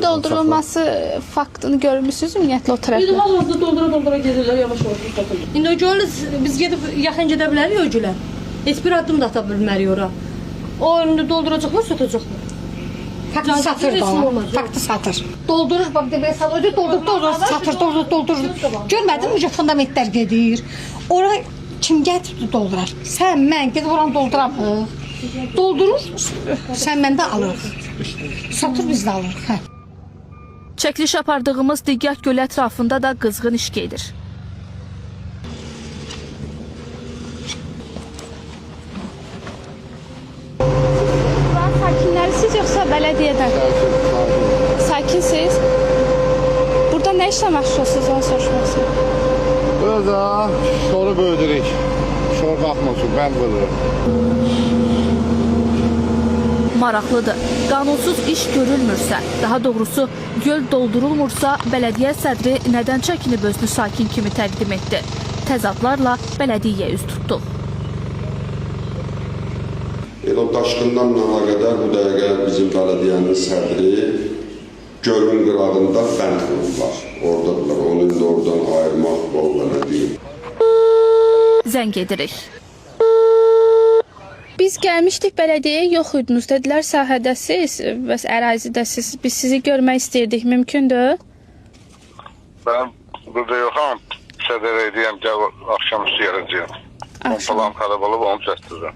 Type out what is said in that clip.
Doldurulması faktını görmüşsünüz ümumiyyətlə o tərəfdə? Bir hal-hazırda doldura gedirlər, yavaş-yavaş satılır. İndi o görürüz, biz gedib yaxın gedə bilərik o gülə. Heç bir addım da ata bilmərik ora. O indi dolduracaqlar, satacaqlar. Faktı satır da ona. Faktı satır. Doldurur, bak demək salonu doldurur. Görmədin mi, fundamentlər gedir. Ora kim gətirdi doldurar? Sən, mən gedib oranı dolduramıq. Doldurur, sən məndə alırıq. Satır, biz də alırıq. Hə. Çəkiliş apardığımız Diqqət gölü ətrafında da qızğın iş gedir. Buranın sakinlərisiz yoxsa bələdiyyədən? Sakinsiz? Burada nə işlə məşğulsunuz, onu soruşmaq istəyirəm. Burada şoru böldürük. Şor qalxmasın, bənd bölürük. Maraqlıdır. Qanunsuz iş görülmürsə, daha doğrusu göl doldurulmursa, bələdiyyə sədri nədən çəkinib özünü sakin kimi təqdim etdi? Təzadlarla bələdiyyə üz tutduq. O daşqından əlaqədar bu dəqiqə bizim bələdiyyənin sədri gölün qırağında bənd qurublar. Oradadırlar, onu indi oradan ayırmaq olana deyil. Zəng edirik. Biz gəlmişdik bələdiyyəyə, yox idiniz. Dedilər sahədəsiz, bəs ərazidəsiz. Biz sizi görmək istəyirdik, mümkündür? Ben burada yoxam. Sədər edəyəm, gəl axşam üstü gələcəyəm. Pompalan xarab olub, onu çəkdirəm.